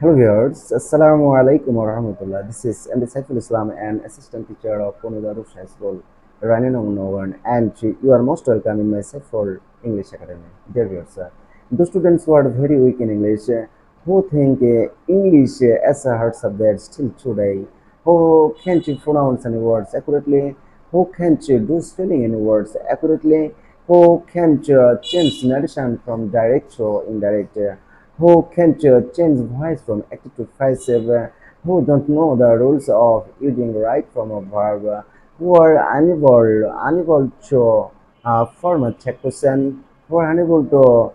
Hello viewers, Assalamu alaikum wa rahmatullah. This is MD Saiful Islam, an assistant teacher of Ponudaru High School, running on Novan, and you are most welcome in my Saiful English Academy. Dear viewers, those students who are very weak in English, who think English as a hard subject still today, who can't pronounce any words accurately, who can't do spelling any words accurately, who can't change narration from direct to indirect, who can't change voice from active to passive, who don't know the rules of using right from a verb, who are unable to form a check question, who are unable to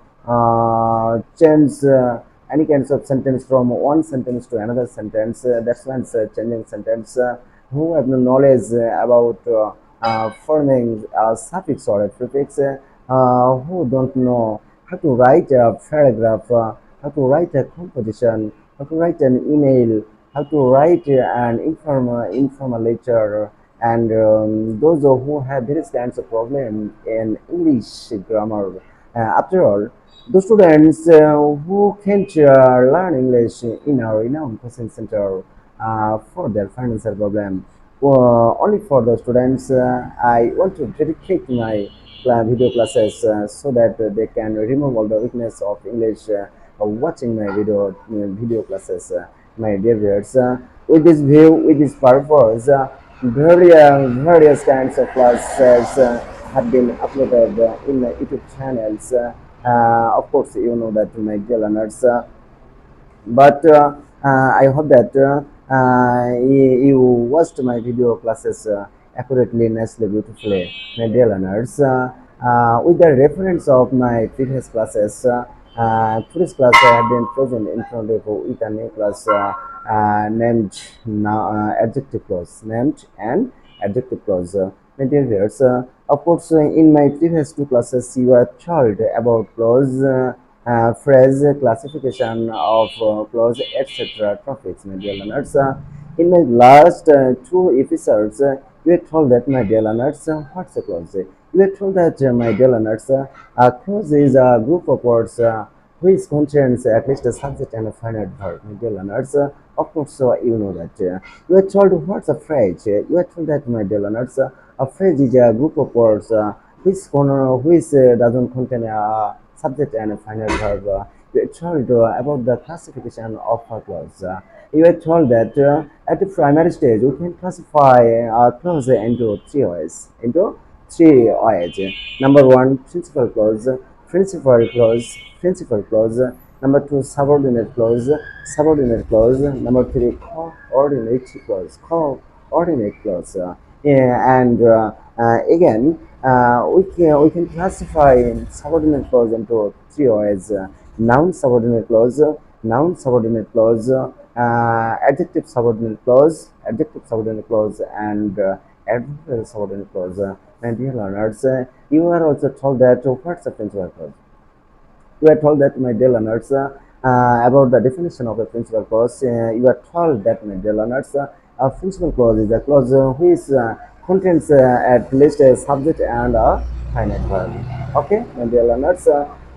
change any kinds of sentence from one sentence to another sentence. That's why it's changing sentence. Who have no knowledge about forming a suffix or a prefix. Who don't know how to write a paragraph, how to write a composition, how to write an email, how to write an informal letter, and those who have various kinds of problem in English grammar. After all, those students who can't learn English in our renowned coaching center for their financial problem. Only for the students, I want to dedicate my video classes so that they can remove all the weakness of English watching my video classes, my dear viewers. With this view, with this purpose, various kinds of classes have been uploaded in the YouTube channels. Of course, you know that my dear learners. But I hope that you watched my video classes accurately, nicely, beautifully, my dear learners. With the reference of my previous classes, today's class I have been present in front of you with a new class named now adjective clause, named and adjective clause. My dear viewers, of course, in my previous two classes, you were told about clause. Phrase, classification of clause, etc. topics, my dear learners. In my last two episodes, you were told that, my dear learners, what's a clause? You were told that, my dear learners, a clause is a group of words which contains at least a subject and a finite verb, my dear learners. Of course, you know that. You were told what's a phrase? You were told that, my dear learners, a phrase is a group of words which doesn't contain a subject and a final verb. You are told about the classification of a clause. You are told that at the primary stage, we can classify a clause into three ways. Number one, principal clause, principal clause, principal clause. Number two, subordinate clause, subordinate clause. Number three, coordinate clause, coordinate clause. Yeah, and again, we can classify subordinate clause into three ways: noun subordinate clause, noun subordinate clause, adjective subordinate clause, and adverbial subordinate clause. My dear learners, you are also told that what's a principal clause. You are told that, my dear learners, about the definition of a principal clause. You are told that, my dear learners, a principal clause is a clause which contains at least a subject and a finite verb. Okay, my dear learners,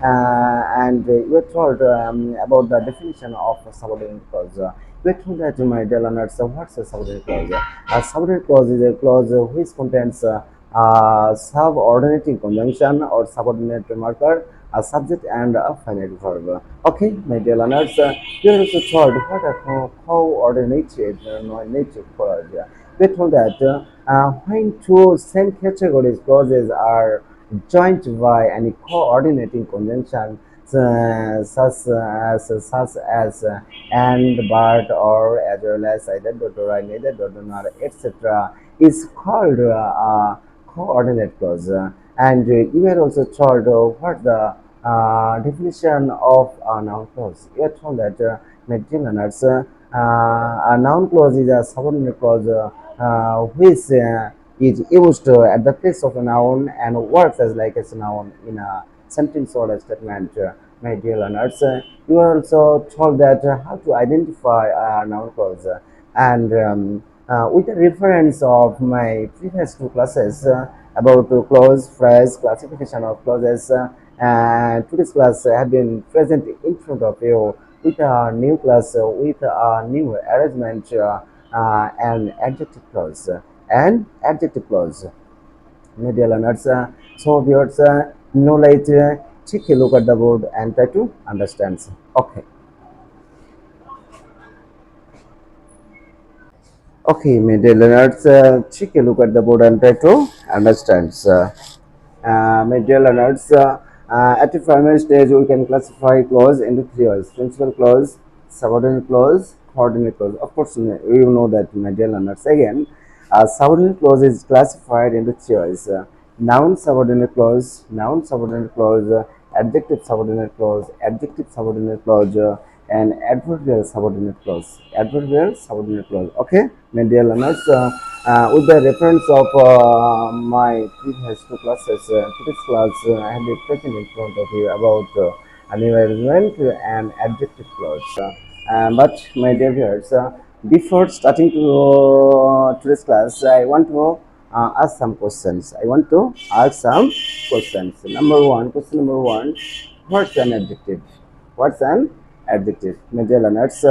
and you are told about the definition of a subordinate clause. You are told that, my dear learners, what's a subordinate clause? A subordinate clause is a clause which contains subordinating conjunction or subordinate marker, a subject and a finite verb. Okay, my dear learners, you are also told what a coordinated native clause. We are told that when two same categories clauses are joined by any coordinating conjunction, such as and, but, or, as well as either, dot, or, neither, dot, nor, etc., is called coordinate clause. And you are also told what the definition of a noun clause. You are told that, my dear learners, a noun clause is a subordinate clause which is used at the place of a noun and works as like as a noun in a sentence or a statement. My dear learners, you are also told that how to identify a noun clause. And with the reference of my previous two classes about clause, phrase, classification of clauses, and today's class have been present in front of you with a new class, with a new arrangement, and adjective clause. And adjective clause. Media learners, so viewers, know like take a look at the board and try to understand. Okay. Okay, media learners, take a look at the board and try to understand. Media learners, at the primary stage, we can classify clause into three ways: principal clause, subordinate clause, coordinate clause. Of course, you know that, media learners. Again, subordinate clause is classified into three ways: noun subordinate clause, adjective subordinate clause, adjective subordinate clause, and adverbial subordinate clause. Adverbial subordinate clause. Okay, my dear learners, with the reference of my previous two classes, today's class, I have been present in front of you about an environment and adjective clause. But my dear viewers, before starting to today's class, I want to ask some questions. I want to ask some questions. Number one, question number one: what's an adjective? What's an adjective? My dear learners,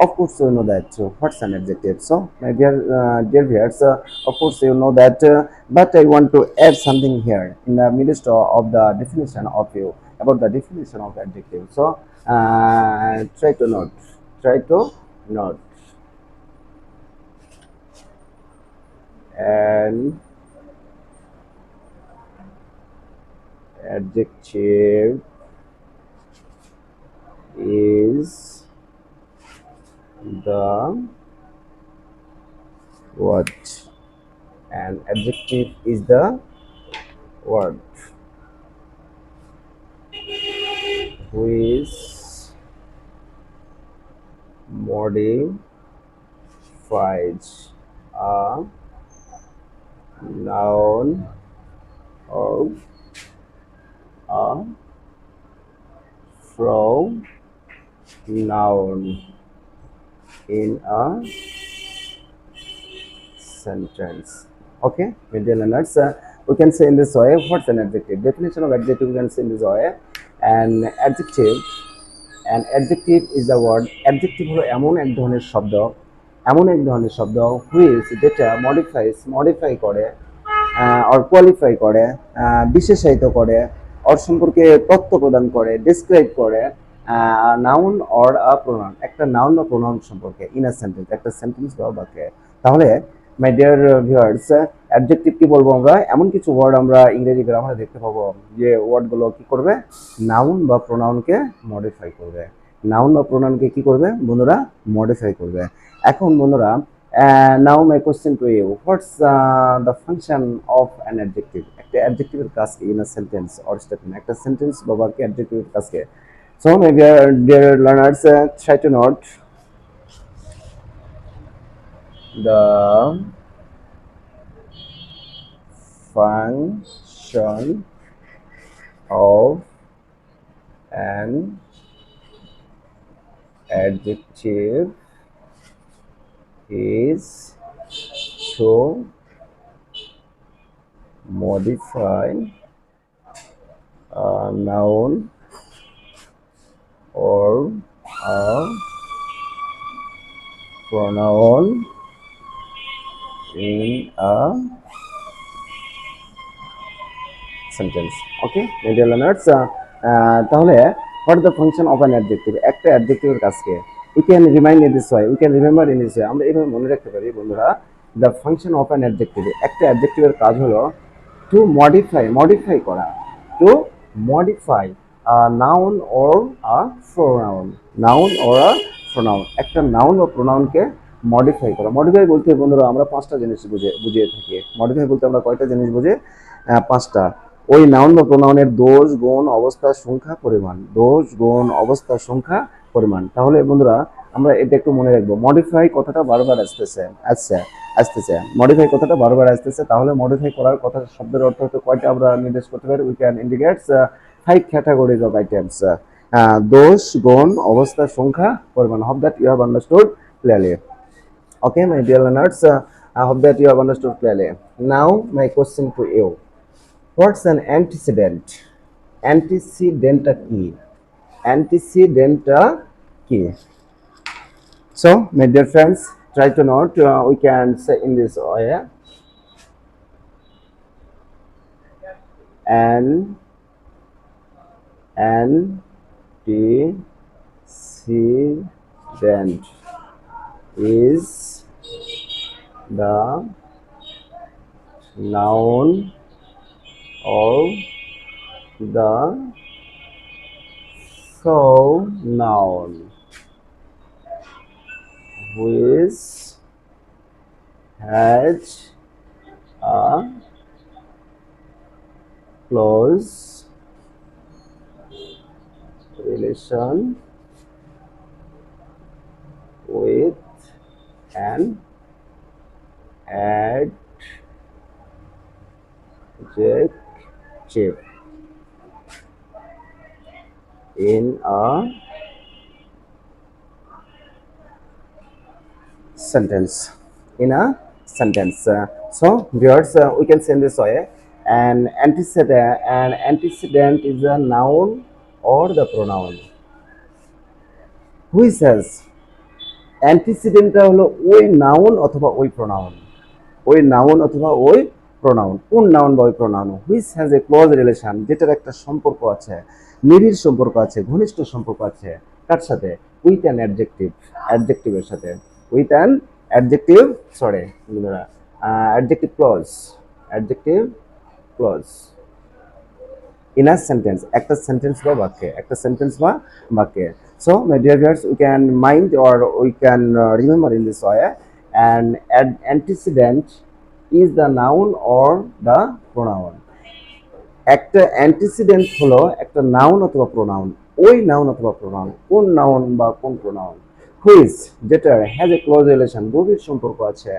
of course you know that. What's an adjective? So, my dear viewers, of course you know that. But I want to add something here in the midst of the definition of you about the definition of adjective. So, try to note. Try to note. And adjective is the word. And adjective is the word which modifies a noun or a pronoun in a sentence. Okay, my dear learners, we can say in this way: what's an adjective? Definition of adjective we can say in this way: an adjective. And adjective is the word. Adjective হলো এমন এক ধরনের শব্দ which যেটা modify করে or qualify করে, বিশেষায়িত করে, ওর সম্পর্কে তথ্য প্রদান করে, describe করে নাউন অর আ প্রোনাউন, একটা নাউন বা প্রোনাউন সম্পর্কে ইন আ সেন্টেন্স, একটা সেন্টেন্স বা বাক্যে। তাহলে মাই ডিয়ার ভিউয়ার্স, অ্যাডজেক্টিভ কি বলবো আমরা? এমন কিছু ওয়ার্ড আমরা ইংরেজি গ্রামারে দেখতে পাবো যে ওয়ার্ডগুলো কি করবে? নাউন বা প্রোনাউনকে মডিফাই করবে। নাউন বা প্রোনাউনকে কি করবে বন্ধুরা? মডিফাই করবে। এখন বন্ধুরা, now my question to you: what's the function of an adjective? একটা অ্যাডজেক্টিভের কাজ কি in a sentence or statement? একটা সেন্টেন্স বা বাক্যে অ্যাডজেক্টিভের কাজ কি? So, my dear learners, try to note the function of an adjective is to modify a noun or a pronoun in a sentence. Okay, my dear learners, তাহলে what is the function of an adjective? একটা অ্যাডজেক্টিভের কাজকে we can remind in this way, we can remember in this way, আমরা এইভাবে মনে রাখতে পারি বন্ধুরা, the function of an adjective, একটা অ্যাডজেক্টিভের কাজ হলো to modify করা, to modify a noun or a pronoun, একটা নাউন বা প্রোনাউনকে মডিফাই করা। মডিফাই বলতে বন্ধুরা আমরা পাঁচটা জিনিস বুঝিয়ে থাকি। মডিফাই বলতে আমরা কয়টা জিনিস বুঝি? পাঁচটা। ওই নাউন বা প্রোনাউনের দোষ, গুণ, অবস্থা, সংখ্যা, পরিমাণ। দোষ, গুণ, অবস্থা, সংখ্যা, পরিমাণ। তাহলে বন্ধুরা আমরা এটা একটু মনে রাখবো। মডিফাই কথাটা বারবার আসতেছে মডিফাই কথাটা বারবার আসতেছে। তাহলে মডিফাই করার কথা শব্দের অর্থ হতে কয়টা আমরা নির্দেশ করতে পারি? We can indicates 5 categories of items: দোষ, গুণ, অবস্থা, সংখ্যা, পরিমাণ। Hope that you have understood clearly. Okay, my dear learners, I hope that you have understood clearly. Now, my question to you: what's an antecedent? Antecedent কি? Antecedent key. So, my dear friends, try to note. We can say in this way, an antecedent is the noun or the pronoun which has a close relation with an adjective in a sentence. In a sentence. So, viewers, we can say in this way: an antecedent is a noun or the pronoun. Who says? অ্যান্টিসিডেন্টটা হলো ওই noun অথবা ওই pronoun, ওই noun অথবা ওই pronoun. কোন noun বা ওই pronoun? Which has a close relation, যেটার একটা সম্পর্ক আছে, নিবিড় সম্পর্ক আছে, ঘনিষ্ঠ সম্পর্ক আছে কার সাথে? উইথ অ্যান অ্যাডজেক্টিভ, অ্যাডজেক্টিভের সাথে। উইথ অ্যান অ্যাডজেক্টিভ, সরি বন্ধুরা, adjective clause, adjective clause in a sentence, একটা সেন্টেন্স বা বাক্যে, একটা সেন্টেন্স বা বাক্যে। So, my dear viewers, we can mind or we can remember in this way: an antecedent is the noun or the pronoun. একটা antecedent হলো একটা noun অথবা প্রোনাউন, ওই নাউন অথবা প্রোনাউন। কোন নাউন বা কোন প্রোনাউন? হুইচ, যেটার হ্যাজ এ ক্লোজ রিলেশন, গভীর সম্পর্ক আছে,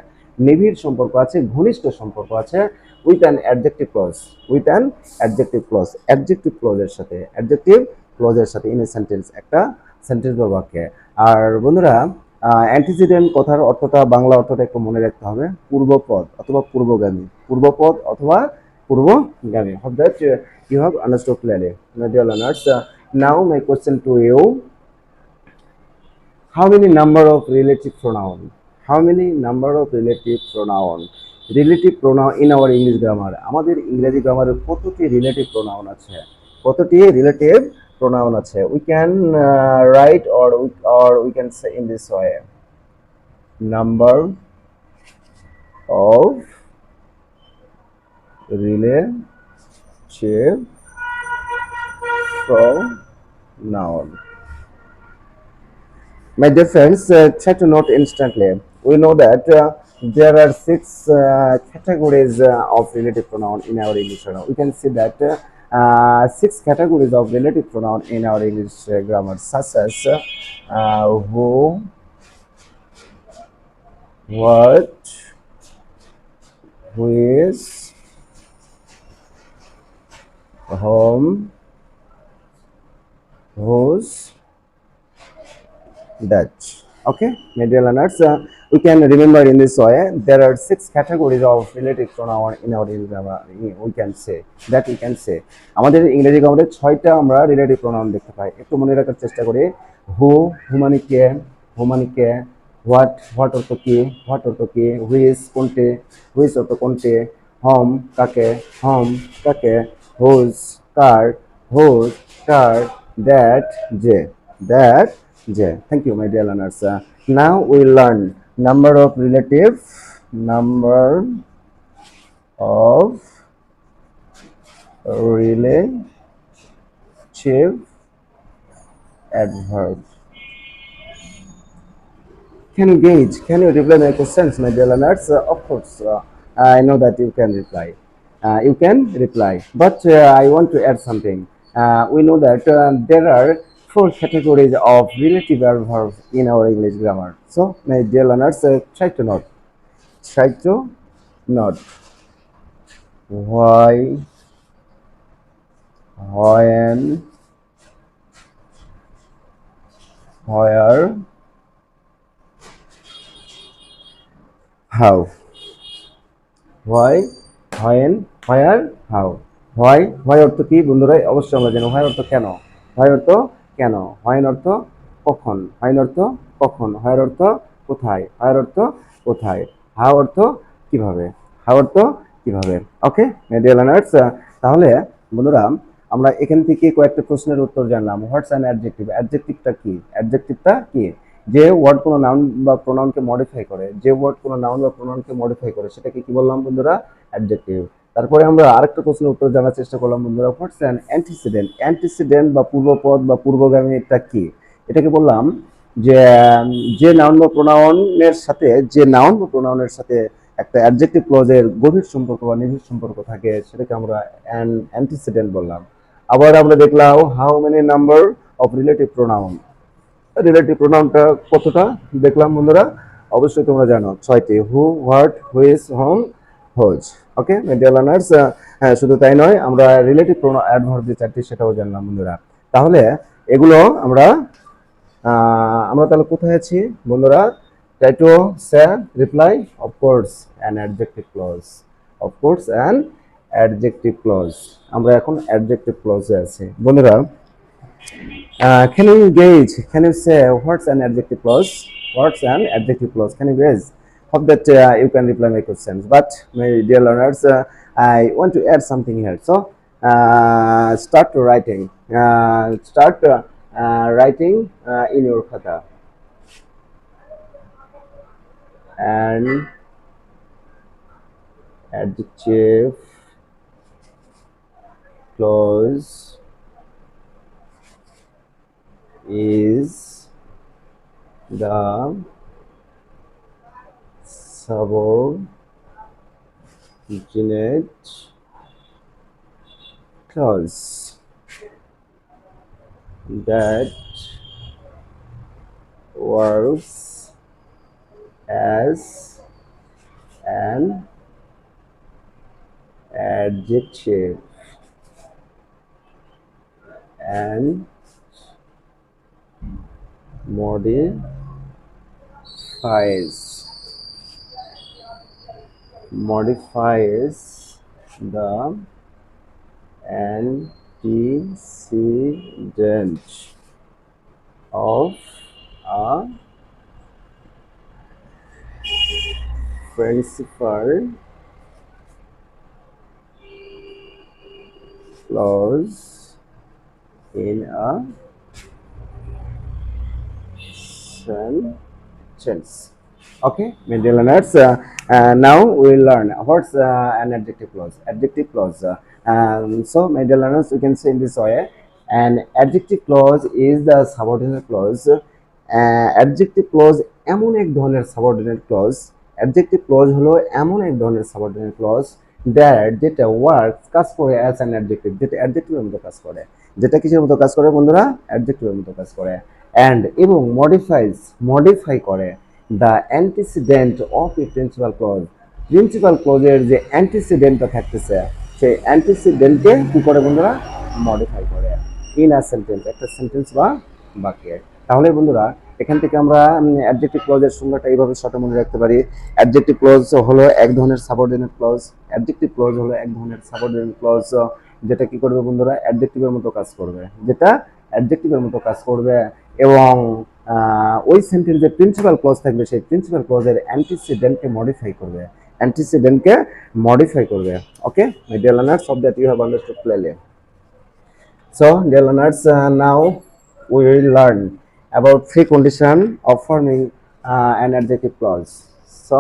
নিবিড় সম্পর্ক আছে, ঘনিষ্ঠ সম্পর্ক আছে with an adjective clause, with an adjective clause, adjective ক্লজের সাথে, অ্যাডজেক্টিভ ক্লজের সাথে ইন এ সেন্টেন্স, একটা সেন্টেন্স বা বাক্যে। আর বন্ধুরা, অ্যান্টিসিডেন্ট কথার অর্থটা, বাংলা অর্থটা একটু মনে রাখতে হবে: পূর্বপদ অথবা পূর্বগামী, পূর্বপদ অথবা পূর্বগামী। Hope that you have understood clearly, my dear learners. Now my question to you: how many number of relative pronoun? How many number of relative pronoun? Relative pronoun in our English grammar. আমাদের ইংরেজি গ্রামারে কতটি relative pronoun আছে? কতটি relative pronoun আছে? We can write or we can say in this way: number of relative pronoun. My dear friends, try to note instantly. We know that there are six categories of relative pronoun in our English grammar. We can see that six categories of relative pronoun in our English grammar, such as who, what, which, whom, whose, that. Okay, my dear learners, we can remember in this way: there are six categories of relative pronoun in our English grammar. We can say that, we can say আমাদের ইংরেজি গ্রামারে 6টা আমরা relative pronoun দেখতে পাই। একটু মনে রাখার চেষ্টা করি: হু, মানে কে, মানে কে; হোয়াট, অর্থ কি, অর্থ কি; হুইচ, কোনটে, হুইচ অর্থ কোনটে; হোম, কাকে, হোম, কাকে; হুজ, কার, হুজ, কার; দ্যাট, যে, দ্যাট, যে। Thank you, my dear learners. Now we learn number of relative adverb. Can you gauge? Can you reply my questions, my dear learners? Of course, I know that you can reply. You can reply, but I want to add something. We know that there are 4 categories of relative adverbs in our English grammar. So, my dear learners, try to note. Try to note: why, when, where, how. Why, when, where, how. Why, অর্থ কি বন্ধুরা? অবশ্যই আমরা জানি। why অর্থ কেন, why অর্থ কেন, when অর্থ কখন, হাইন অর্থ কখন, হায়ের অর্থ কোথায়, হায়ের অর্থ কোথায়, হাউ অর্থ কিভাবে, হাউ অর্থ কিভাবে। ওকে ডিয়ার লার্নার্স, তাহলে বন্ধুরা আমরা এখান থেকে কয়েকটা প্রশ্নের উত্তর জানলাম। হোয়াটস অ্যান অ্যাডজেক্টিভ, অ্যাডজেক্টিভটা কি, অ্যাডজেক্টিভটা কি, যে ওয়ার্ড কোনো নাউন বা প্রোনাউনকে মডিফাই করে, যে ওয়ার্ড কোনো নাউন বা প্রোনাউনকে মডিফাই করে সেটাকে কি বললাম বন্ধুরা, অ্যাডজেক্টিভ। তারপরে আমরা আরেকটা প্রশ্নের উত্তর জানার চেষ্টা করলাম বন্ধুরা, হোয়াটস অ্যান অ্যান্টিসিডেন্ট, অ্যান্টিসিডেন্ট বা পূর্বপদ বা পূর্বগামীটা কি, এটাকে বললাম যে যে নাউন বা প্রোনাউনের সাথে, যে নাউন বা প্রোনাউনের সাথে একটা অ্যাডজেক্টিভ ক্লজের গভীর সম্পর্ক বা নিবিড় সম্পর্ক থাকে সেটাকে আমরা অ্যান্টিসিডেন্ট বললাম। আবার আমরা দেখলাম how many number of relative pronoun, relative প্রোনাউনটা কতটা দেখলাম বন্ধুরা, অবশ্যই তোমরা জানো 6টি, who, what, which, whom, whose. Okay dear learners, হ্যাঁ শুধু তাই নয়, আমরা রিলেটিভ প্রোনাউন অ্যাডভার্ব যে 4টি সেটাও জানলাম বন্ধুরা। তাহলে এগুলো আমরা আমরা তাহলে কোথায় আছি বন্ধুরা, try to say reply, of course an adjective clause, of course an adjective clause, আমরা এখন অ্যাডজেক্টিভ ক্লজে আছি বন্ধুরা। Can you gauge? Can you say what's an adjective clause? What's an adjective clause? Can you gauge? Hope that you can reply my questions. But my dear learners, I want to add something here. So start writing. Start writing in your khata. And adjective clause is the subordinate clause that works as an adjective and modifies the antecedent of a principal clause in a sentence. Okay, my dear learners, now we will learn what's an adjective clause. Adjective clause. So, my dear learners, we can say in this way: an adjective clause is the subordinate clause. Adjective clause এমন এক ধরনের subordinate clause. Adjective clause হলো এমন এক ধরনের subordinate clause that যেটা works কাজ করে as an adjective, যেটা adjective এর মতো কাজ করে, যেটা কিসের মতো কাজ করে বন্ধুরা, adjective এর মতো কাজ করে, and এবং modify করে the antecedent of a principal clause, principal ক্লজের যে অ্যান্টিসিডেন্টটা থাকতেছে সেই অ্যান্টিসিডেন্টকে কি করে বন্ধুরা, মডিফাই করে ইন আ সেন্টেন্স, একটা সেন্টেন্স বা বাক্যে। তাহলে বন্ধুরা এখান থেকে আমরা অ্যাডজেক্টিভ ক্লজের সংজ্ঞাটা এইভাবে শর্টে মনে রাখতে পারি। অ্যাডজেক্টিভ ক্লজ হলো এক ধরনের সাবঅর্ডিনেট ক্লজ, অ্যাডজেক্টিভ ক্লজ হলো এক ধরনের সাবঅর্ডিনেট ক্লজ যেটা কি করবে বন্ধুরা, অ্যাডজেক্টিভের মতো কাজ করবে, যেটা অ্যাডজেক্টিভের মতো কাজ করবে এবং ওই সেন্টেন্সে প্রিন্সিপাল ক্লজ থাকবে, সেই প্রিন্সিপাল ক্লজের অ্যান্টিসিডেন্টকে মডিফাই করবে, অ্যান্টিসিডেন্টকে মডিফাই করবে। Okay my dear learners, hope that you have understood clearly. So dear learners, now we will learn about three conditions of forming an adjective clause. So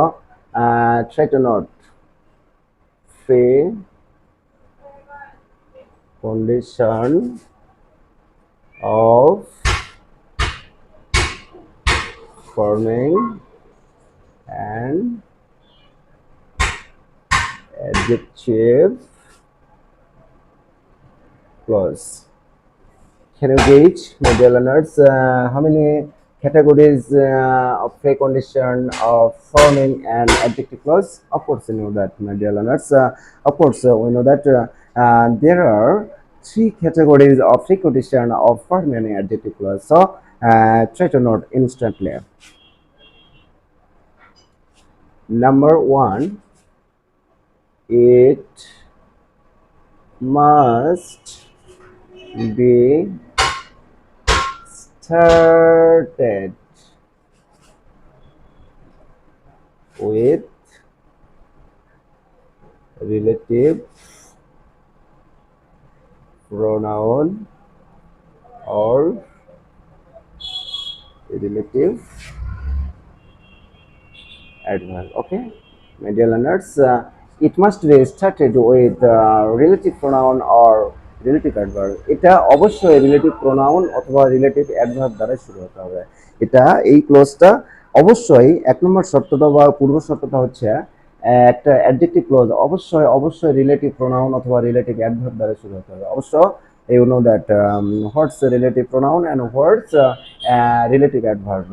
try to note three conditions of forming an adjective clause. Can you gauge, my dear learners, how many categories of precondition of forming an adjective clause? Of course, you know that, my dear learners. Of course, we know that there are three categories of precondition of forming an adjective clause. So, try to note instantly. Number one, it must be started with relative pronoun or relative adverb. Okay, my dear learners, it must be started with relative pronoun or relative adverb. এটা অবশ্যই relative pronoun অথবা relative adverb দ্বারা শুরু হতে হবে। এটা এই ক্লোজটা অবশ্যই এক নম্বর শর্তটা বা পূর্ব শর্তটা হচ্ছে একটা অ্যাডজেক্টিভ ক্লোজ অবশ্যই অবশ্যই রিলেটিভ প্রোনাউন অথবা রিলেটিভ অ্যাডভার্ব দ্বারা শুরু হতে হবে। অবশ্য you know that what's the relative pronoun and what's relative adverb.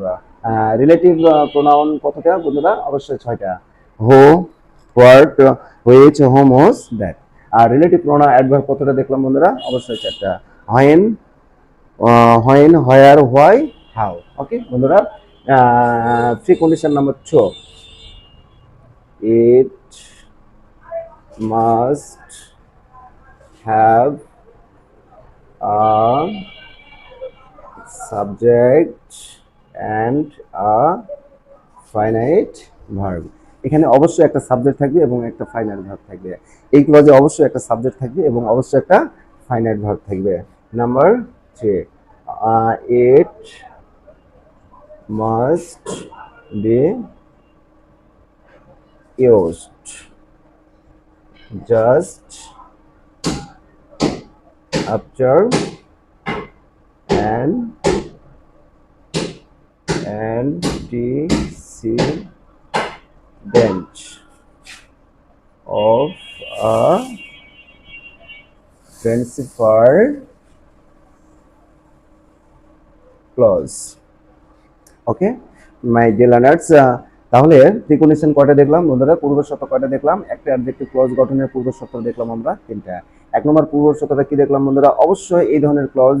Relative pronoun কতটা বন্ধুরা? অবশ্যই 6টা। Who, what, which, whom, whose, that. আর রিলেটিভ প্রোনাউন অ্যাডভার্ব কতটা দেখলাম বন্ধুরা? অবশ্যই 4টা। When, when, where, why, how. Okay বন্ধুরা, free condition number 2, it must have a subject and a finite verb. এখানে অবশ্যই একটা সাবজেক্ট থাকবে এবং একটা ফাইনাইট ভার্ব থাকবে। এই ক্লজে অবশ্যই একটা সাবজেক্ট থাকবে এবং অবশ্যই একটা ফাইনাইট ভার্ব থাকবে। Number 3, it must be used just after an antecedent of a principal clause. Okay my dear learners, তাহলে প্রিকন্ডিশন কয়টা দেখলাম বন্ধুরা? পূর্ব শর্ত কয়টা দেখলাম? একটা অ্যাডজেক্টিভ ক্লজ গঠনের পূর্ব শর্ত দেখলাম আমরা 3টা। এক নম্বর পূর্ব শর্তটা কি দেখলাম বন্ধুরা? অবশ্যই এই ধরনের ক্লজ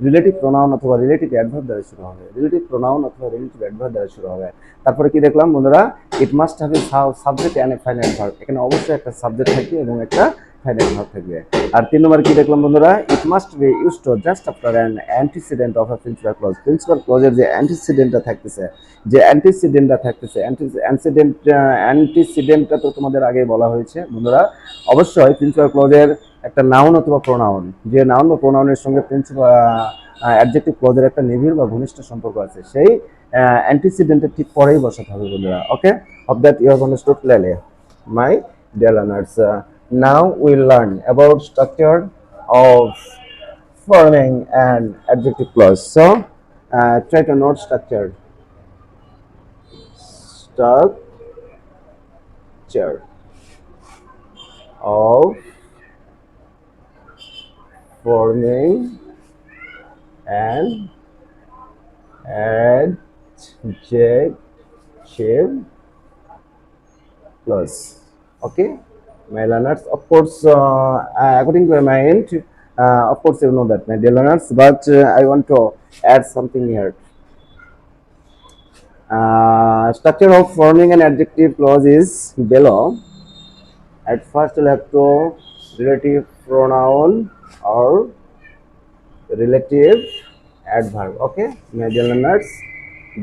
রিলেটিভ প্রোনাউন অথবা রিলেটিভ অ্যাডভার্ব দ্বারা শুরু হবে। রিলেটিভ প্রোনাউন অথবা রিলেটিভ অ্যাডভার্ব দ্বারা শুরু হবে। তারপরে কি দেখলাম বন্ধুরা? It must have a subject and a finite verb. এখানে অবশ্যই একটা সাবজেক্ট থাকবে এবং একটা ফাইনাইট ভার্ব থাকবে। আর 3 নম্বর কি দেখলাম বন্ধুরা? It must be used just after an antecedent of a principal clause. Principal ক্লজের যে অ্যান্টিসিডেন্টটা থাকতেছে, অ্যান্টিসিডেন্টটা তো তোমাদের আগে বলা হয়েছে বন্ধুরা। অবশ্যই প্রিন্সিপাল ক্লজের একটা নাউন অথবা প্রোনাউন, যে নাউন বা প্রোনাউনের সঙ্গে প্রিন্সিপাল অ্যাডজেক্টিভ ক্লজের একটা নিবিড় বা ঘনিষ্ঠ সম্পর্ক আছে, সেই অ্যান্টিসিডেন্টের ঠিক পরেই বসাতে হবে বন্ধুরা। ওকে, of that you have understood clearly, my dear learners. Now we'll learn about structure of forming an adjective clause. So try to note structure. Structure of forming an adjective clause. Okay, my learners, of course, according to my mind, of course you know that, my dear learners, but I want to add something here. Structure of forming an adjective clause is below. At first you'll have to relative pronoun or relative adverb. Okay, my dear learners,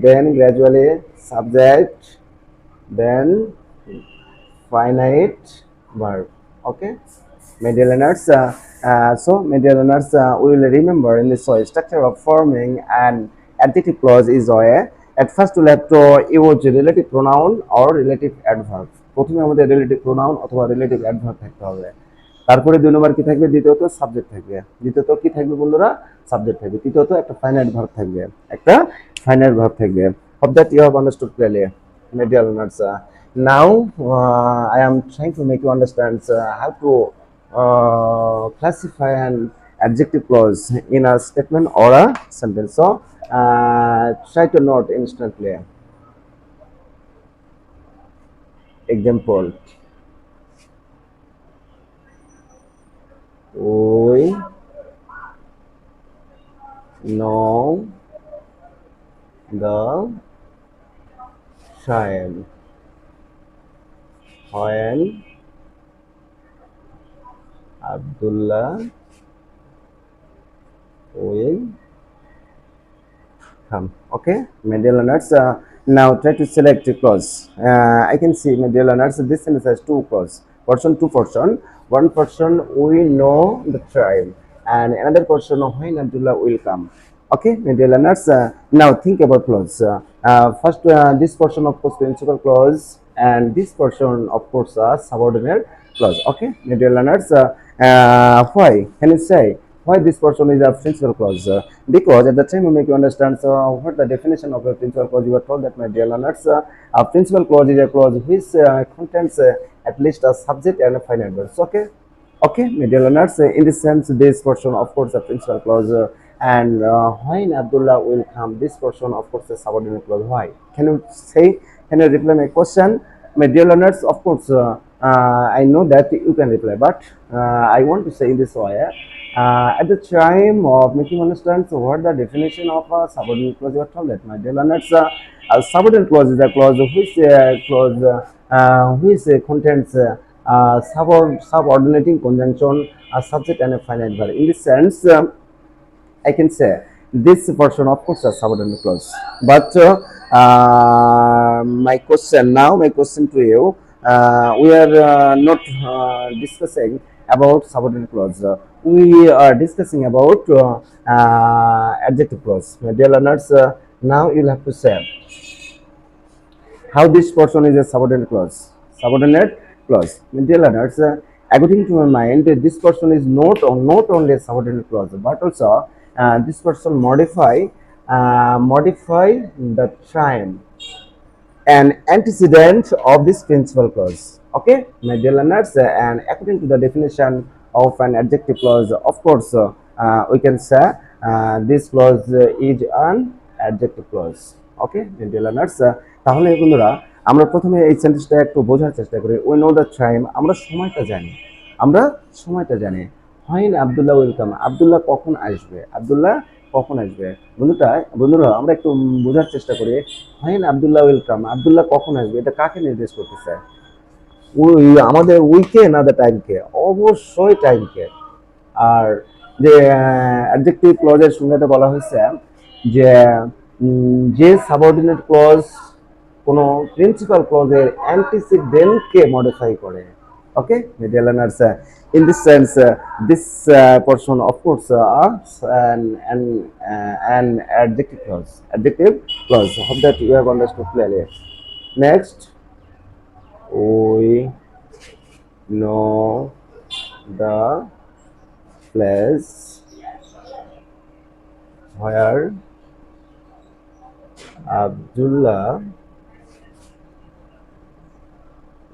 then gradually subject, then finite verb. Okay, my dear learners, so my dear learners, we will remember in this way structure of forming an adjective clause is where at first we'll have to use relative pronoun or relative adverb. প্রথমে আমাদের relative pronoun অথবা relative adverb থাকতে হবে। তারপরে 2 নম্বর কি থাকবে? দ্বিতীয়ত subject থাকবে। দ্বিতীয়ত কি থাকবে বন্ধুরা? সাবজেক্ট থাকবে। তৃতীয়ত একটা ফাইনাইট ভার্ব থাকবে। একটা ফাইনাইট ভার্ব থাকবে। Hope that you have understood clearly, my dear learners. Now I am trying to make you understand how to classify an adjective clause in a statement or a sentence. So try to note instantly. Example: we know the time when Abdullah will come. Okay, my dear learners. Now try to select a clause. I can see, my dear learners, this sentence has two clause. Person, two person. One person, we know the tribe, and another person, when Abdullah will come. Okay, my dear learners. Now think about clause. First, this portion of course principal clause, and this portion of course subordinate clause. Okay, my dear learners. Why? Can you say why this portion is a principal clause? Because at the time we make you understand what the definition of a principal clause. You are told that, my dear learners, a principal clause is a clause which contains at least a subject and a finite verbs. Okay. Okay, my dear learners, in this sense, this portion, of course, a principal clause, and when Abdullah will come, this portion, of course, a subordinate clause. Why? Can you say? Can you reply my question, my dear learners? Of course, I know that you can reply, but I want to say in this way. At the time of making understand what the definition of a subordinate clause, you are told that, my dear learners, a subordinate clause is a clause which contains subordinating conjunction, a subject and a finite verb. In this sense, I can say this portion, of course, a subordinate clause. But my question to you, we are not discussing about subordinate clause. We are discussing about adjective clause. My dear learners, now you'll have to say how this portion is a subordinate clause. Subordinate clause. Dear learners, according to my mind, this portion is not only a subordinate clause, but also this portion modify the time an antecedent of this principal clause. Okay, my dear learners, and according to the definition of an adjective clause, of course, we can say this clause is an adjective clause. Okay, my dear learners, তাহলে বন্ধুরা আমরা প্রথমে এই সেন্টেন্সটা একটু বোঝার চেষ্টা করি। উই নো দ্য টাইম, আমরা সময়টা জানি, আমরা সময়টা জানি। When Abdullah will come, Abdullah কখন আসবে, আব্দুল্লাহ কখন আসবে। বন্ধুরা আমরা একটু বোঝার চেষ্টা করি। When Abdullah will come, Abdullah কখন আসবে, এটা কাকে নির্দেশ করতেছে? আমাদের উইকে না দ্য টাইমকে? অবশ্যই টাইমকে। আর যে অ্যাডজেক্টিভ ক্লজের সংজ্ঞাতে বলা হয়েছে যে যে সাবঅর্ডিনেট ক্লজ কোনো প্রিন্সিপাল ক্লজের অ্যান্টিসিডেন্টকে মডিফাই করে। Okay, media learners, in this sense, this portion, of course, an adjective clause. Hope that you have understood clearly. Next, we know the place where Abdullah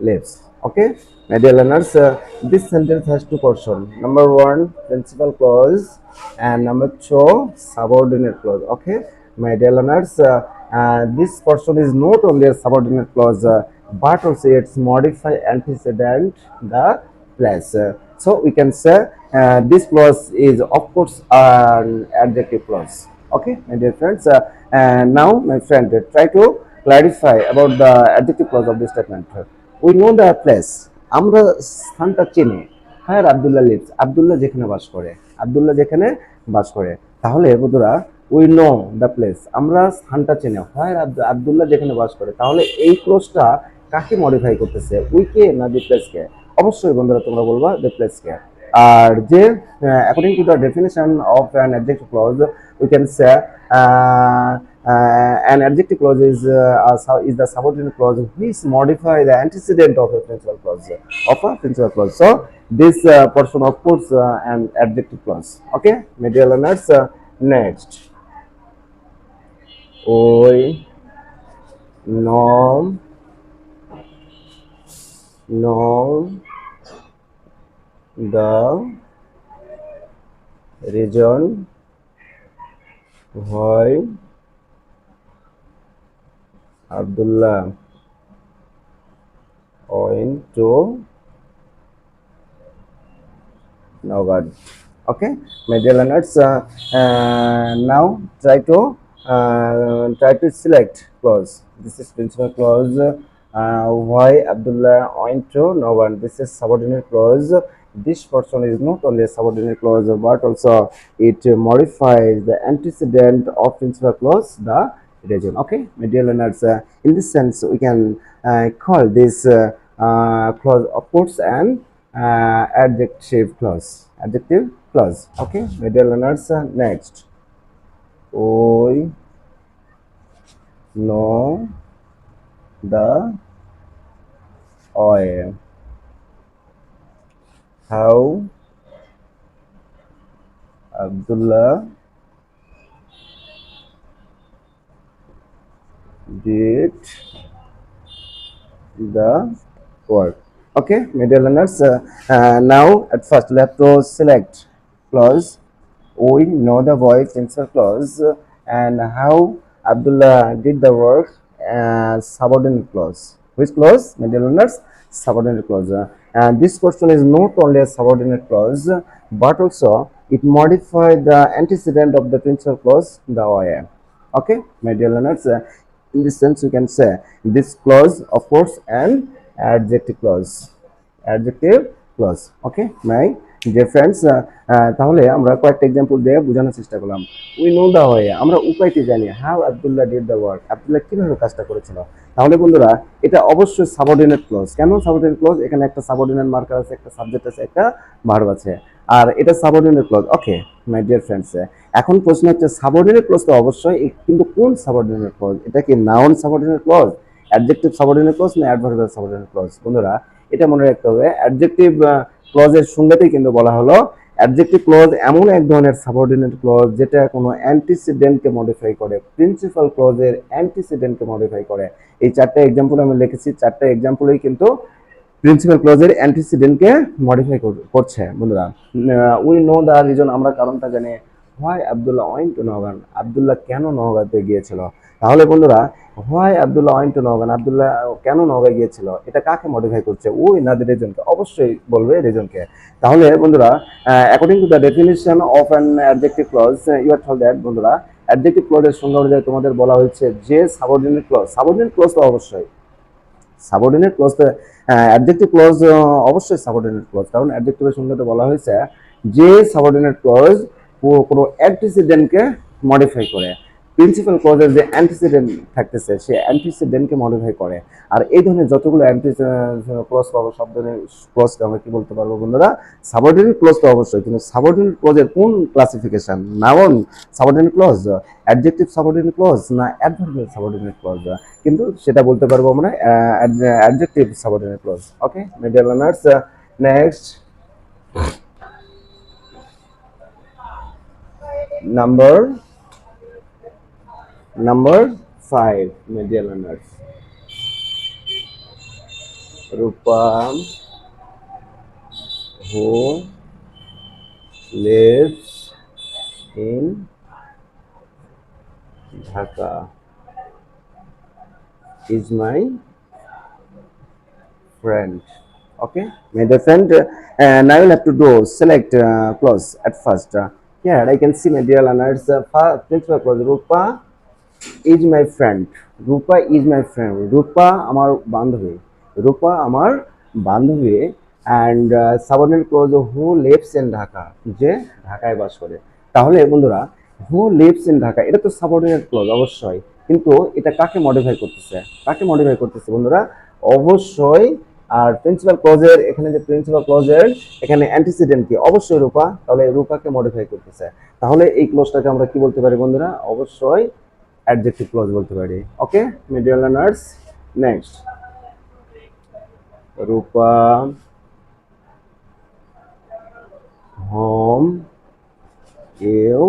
lives. Okay, my dear learners, this sentence has two portions. Number one, principal clause, and number two, subordinate clause. Okay, my dear learners, this portion is not only a subordinate clause, but also it's modify antecedent the place. So we can say this clause is, of course, an adjective clause. Okay, my dear friends, and now, my friend, try to clarify about the adjective clause of this statement. We know the place, আমরা স্থানটা চিনি। হ্যাঁ, Abdullah leaves, Abdullah যেখানে বাস করে, আব্দুল্লাহ যেখানে বাস করে। তাহলে বন্ধুরা, উই নো দ্য প্লেস, আমরা স্থানটা চিনি। হয় আব্দুল্লাহ যেখানে বাস করে। তাহলে এই ক্লোজটা কাকে মডিফাই করতেছে, উইকে না দি প্লেসকে? অবশ্যই বন্ধুরা তোমরা বলবা দি প্লেসকে। আর যে according to the definition of an adjective clause, we can say an adjective clause is the subordinate clause which modify the antecedent of a principal clause. So this portion, of course, an adjective clause. Okay, my dear learners, next, we know the region why Abdullah went to Nogad. Okay, my dear learners, now try to select clause. This is principal clause. Why Abdullah went to Nogad. This is subordinate clause. This portion is not only a subordinate clause but also it modifies the antecedent of principal clause, the region. Okay, my dear learners, in this sense we can call this clause opposed and adjective clause. Adjective clause. Okay, my dear learners, next we know the way how Abdullah did the work. Okay, my dear learners, now at first we have to select clause. We know the voice principal clause and how Abdullah did the work as subordinate clause. Which clause, my dear learners? Subordinate clause. And this question is not only a subordinate clause but also it modified the antecedent of the principal clause, the OIM. Okay, my dear learners, in this sense you can say this clause of course and adjective clause. Adjective clause. Okay, my dear friends, তাহলে আমরা কয়েকটা example দিয়ে বোঝানোর চেষ্টা করলাম। We know the way, আমরা উপায়টি জানি। How Abdullah did the work, Abdullah কিভাবে কাজটা করেছিল। তাহলে বন্ধুরা এটা অবশ্যই সাবঅর্ডিনেট ক্লজ। কেন সাবঅর্ডিনেট ক্লজ? এখানে একটা সাবঅর্ডিনেট মার্কার আছে, একটা সাবজেক্ট আছে, একটা ভার্ব আছে, আর এটা subordinate clause. Okay my dear friends, এখন প্রশ্ন হচ্ছে সাবঅর্ডিনেট ক্লজ তো অবশ্যই, কিন্তু কোন সাবঅর্ডিনেট ক্লজ? এটা কি noun subordinate clause, adjective subordinate clause না অ্যাডভার্বিয়াল সাবঅর্ডিনেট ক্লজ? বন্ধুরা এটা মনে রাখতে হবে। অ্যাডজেক্টিভ ক্লজের সংজ্ঞাতেই কিন্তু বলা হলো অ্যাডজেক্টিভ ক্লজ এমন এক ধরনের সাবঅর্ডিনেট ক্লজ যেটা কোনো অ্যান্টিসিডেন্টকে মডিফাই করে, প্রিন্সিপাল ক্লজের অ্যান্টিসিডেন্টকে মডিফাই করে। এই চারটা এক্সাম্পল আমি লিখেছি, চারটা এক্সাম্পলই কিন্তু প্রিন্সিপাল ক্লজের অ্যান্টিসিডেন্টকে মডিফাই করছে। বন্ধুরা উই নো দ্য রিজন, আমরা কারণটা জানি। Why Abdullah went to Naogaon, Abdullah কেন নওগাঁতে গিয়েছিল। তাহলে বন্ধুরা why Abdullah went to Naogaon, Abdullah কেন নওগাঁ গিয়েছিল, এটা কাকে মডিফাই করছে? ওই না দ্য রিজনকে, অবশ্যই বলবে রিজনকে। তাহলে বন্ধুরা according to the definition of an adjective clause you are told that, বন্ধুরা অ্যাডজেক্টিভ ক্লজের সংজ্ঞা অনুযায়ী তোমাদের বলা হয়েছে যে সাবঅর্ডিনেট ক্লজ, সাবঅর্ডিনেট ক্লজ তো অবশ্যই সাবঅর্ডিনেট ক্লজ, অ্যাডজেক্টিভ ক্লজ অবশ্যই সাবঅর্ডিনেট ক্লজ, কারণ অ্যাডজেক্টিভের সংজ্ঞাতে বলা হয়েছে যে সাবঅর্ডিনেট ক্লজ কোনো অ্যান্টিসিডেন্টকে মডিফাই করে, প্রিন্সিপাল ক্লজের যে অ্যান্টিসিডেন্ট থাকতেছে সেই অ্যান্টিসিডেন্টকে মডিফাই করে। আর এই ধরনের যতগুলো ক্লজ পাবো সব ধরনের ক্লজকে আমরা কি বলতে পারবো বন্ধুরা? সাবঅর্ডিনেট ক্লজ তো অবশ্যই, কিন্তু সাবঅর্ডিনেট ক্লজের কোন classification? Noun subordinate clause, adjective subordinate clause না অ্যাডভার্বিয়াল সাবঅর্ডিনেট ক্লজ? কিন্তু সেটা বলতে পারবো আমরা adjective subordinate clause. Okay my dear learners, next number 5, my dear learners. Rupa, who lives in Dhaka, is my friend. Okay, my dear friend, now you'll have to do select clause at first. Here I can see, my dear learners, principal clause Rupa is my friend. Rupa is my friend. Rupa আমার বান্ধবী, রূপা আমার বান্ধবী। And subordinate clause who lives in Dhaka, যে ঢাকায় বাস করে। তাহলে বন্ধুরা হু lives in Dhaka এটা তো সাবঅর্ডিনেট ক্লজ অবশ্যই, কিন্তু এটা কাকে মডিফাই করতেছে? কাকে মডিফাই করতেছে বন্ধুরা? অবশ্যই আর প্রিন্সিপাল ক্লজের এখানে যে প্রিন্সিপাল ক্লজের এখানে অ্যান্টিসিডেন্ট কি? অবশ্যই রূপা, তাহলে রূপাকে মডিফাই করতেছে। তাহলে এই ক্লজটাকে আমরা কি বলতে পারি বন্ধুরা? অবশ্যই adjective clause বলতে পারি। ওকে my dear learners, next Rupa whom you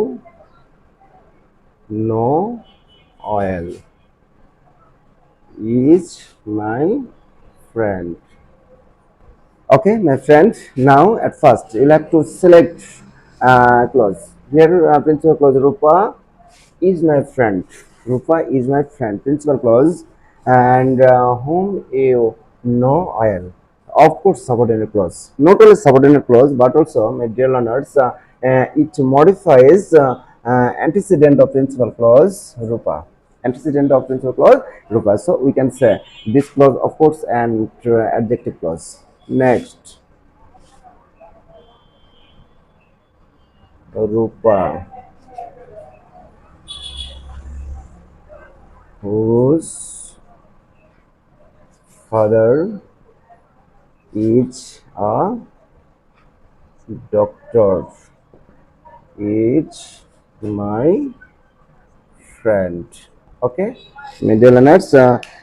know well is my friend. Okay my friend, now at first you'll have to select clause. Here principal clause Rupa is my friend. Rupa is my friend, principal clause, and whom you know well. Of course, subordinate clause. Not only subordinate clause, but also, my dear learners, it modifies antecedent of principal clause Rupa. Antecedent of principal clause Rupa. So we can say this clause, of course, and adjective clause. Next. Rupa, whose father is a doctor, is my friend. Okay, dear learners,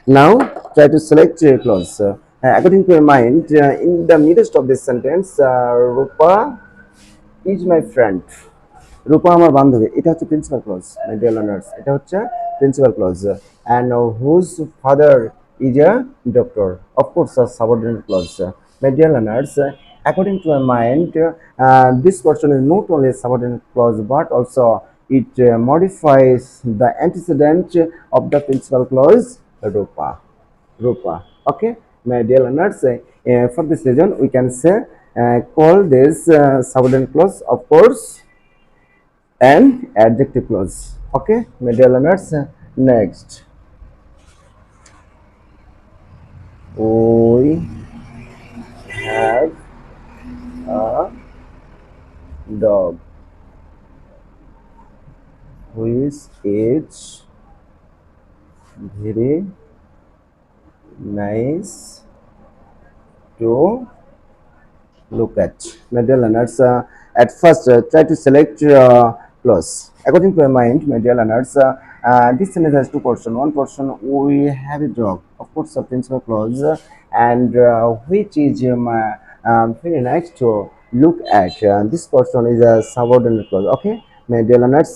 now try to select a clause. According to your mind, in the midst of this sentence, Rupa is my friend. রূপা আমার বান্ধবী, এটা হচ্ছে principal clause, my dear learners, এটা হচ্ছে principal clause. And whose father is a doctor, of course a subordinate clause. My dear learners, according to my mind, this portion is not only a subordinate clause but also it modifies the antecedent of the principal clause rupa. Rupa. Okay, my dear learners, for this reason we can say call this subordinate clause, of course, and adjective clause. Okay, my dear learners, next we have a dog which is very nice to look at. My dear learners, at first try to select clause. According to my mind, my dear learners, this sentence has two portions. One portion, we have a dog, of course, a principal clause, and which is very nice to look at. This portion is a subordinate clause. Okay, my dear learners,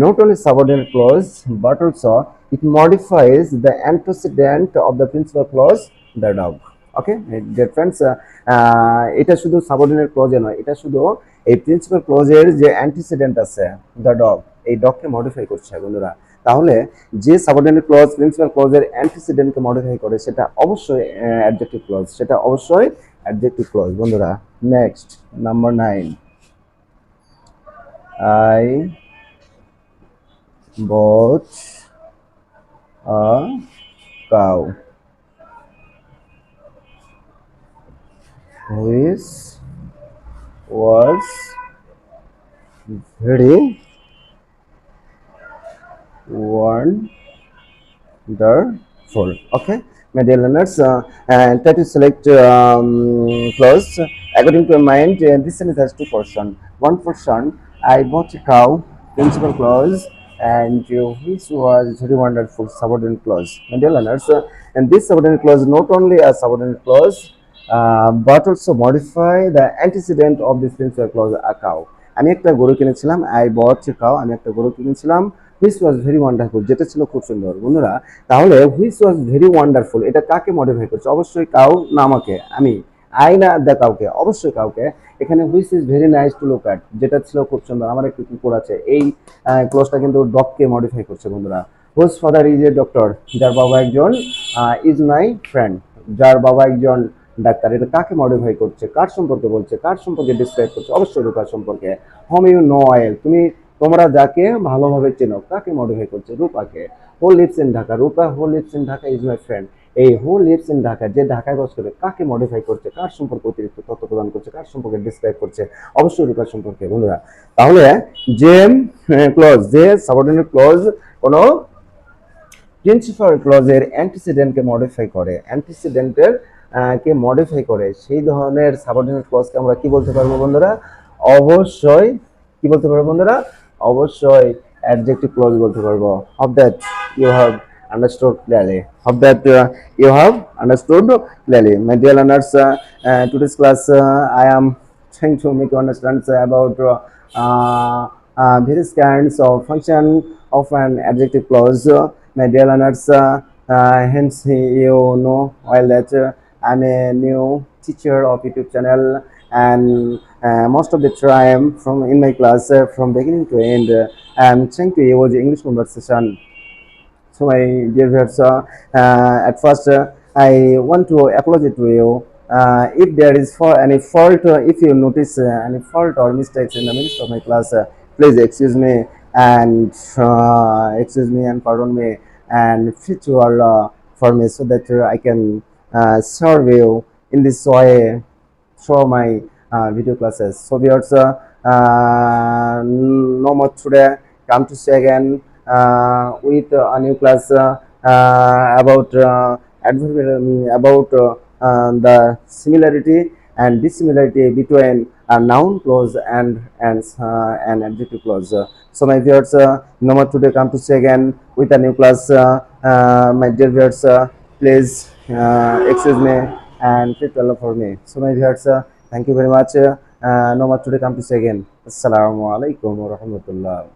not only subordinate clause but also it modifies the antecedent of the principal clause, the dog. Okay dear friends, এটা শুধু subordinate ক্লজে নয়, এটা শুধু এই principal ক্লজের যে antecedent আছে the dog, এই ডগকে মডিফাই করছে বন্ধুরা। তাহলে যে সাবঅর্ডিনেট ক্লজ প্রিন্সিপাল ক্লজের অ্যান্টিসিডেন্টকে মডিফাই করে সেটা অবশ্যই অ্যাডজেক্টিভ ক্লজ, সেটা অবশ্যই অ্যাডজেক্টিভ ক্লজ বন্ধুরা। Next number 9, I bought a cow which was very wonderful. Okay, my dear learners, and try to select clause. According to my mind, this sentence has two portions. One portion, I bought a cow, principal clause, and which was very wonderful, subordinate clause. My dear learners, and this subordinate clause not only a subordinate clause but also modify the antecedent of this principal clause, a cow. আমি একটা গরু কিনেছিলাম, I bought a cow, আমি একটা গরু কিনেছিলাম, which was very wonderful, যেটা ছিল খুব সুন্দর বন্ধুরা। তাহলে হুইচ ওয়াজ ভেরি ওয়ান্ডারফুল এটা কাকে মডিফাই করছে? অবশ্যই কাউ না আমাকে, আমি, আই না দ্য কাউকে, অবশ্যই কাউকে। এখানে which is very nice to look at, যেটা ছিল খুব সুন্দর, আমার একটু কুকুর আছে, এই ক্লোজটা কিন্তু ডগকে মডিফাই করছে বন্ধুরা। Whose father is a doctor, যার বাবা একজন, ইজ মাই ফ্রেন্ড, যার বাবা একজন ডাক্তার, এটা কাকে মডিফাই করছে, কার সম্পর্কে বলছে, কার সম্পর্কে ডিসক্রাইব করছে? অবশ্যই রূপার সম্পর্কে। হোম ইউ নো অয়েল, তোমরা যাকে ভালোভাবে চেনো, কাকে মডিফাই করছে? রূপাকে। Who lives in Dhaka, Rupa who lives in Dhaka is my friend, এই হু লিভস ইন ঢাকা, যে ঢাকায় বাস করে, কাকে মডিফাই করছে, কার সম্পর্কে অতিরিক্ত তথ্য প্রদান করছে, কার সম্পর্কে ডিসক্রাইব করছে? অবশ্যই রূপার সম্পর্কে বন্ধুরা। তাহলে যে ক্লজ, যে সাবঅর্ডিনেট ক্লজ কোনো প্রিন্সিপাল ক্লজের অ্যান্টিসিডেন্টকে মডিফাই করে, অ্যান্টিসিডেন্টের কে মডিফাই করে, সেই ধরনের সাবঅর্ডিনেট ক্লজকে আমরা কি বলতে পারবো বন্ধুরা? অবশ্যই কি বলতে পারবো বন্ধুরা? অবশ্যই অ্যাডজেক্টিভ ক্লজ বলতে পারবো। Hope that you have understood clearly. Hope that you have understood clearly. My dear learners, today's class I am trying to make you understand about various kinds of function of an adjective clause. My dear learners, hence you know well that I'm a new teacher of YouTube channel, and most of the time from in my class, from beginning to end, I'm trying to use English conversation. So my dear viewers, at first I want to apologize to you. If there is any fault, if you notice any fault or mistakes in the midst of my class, please excuse me and pardon me, and fit your for me, so that I can serve you in this way through my video classes. So viewers, No more today. Come to say again with a new class about the similarity and dissimilarity between a noun clause and an adjective clause. So my viewers, no more today. Come to say again with a new class. My dear viewers, please excuse me and please allow for me. So my viewers, thank you very much. No more today. Come to say again. Assalamu alaikum wa rahmatullah.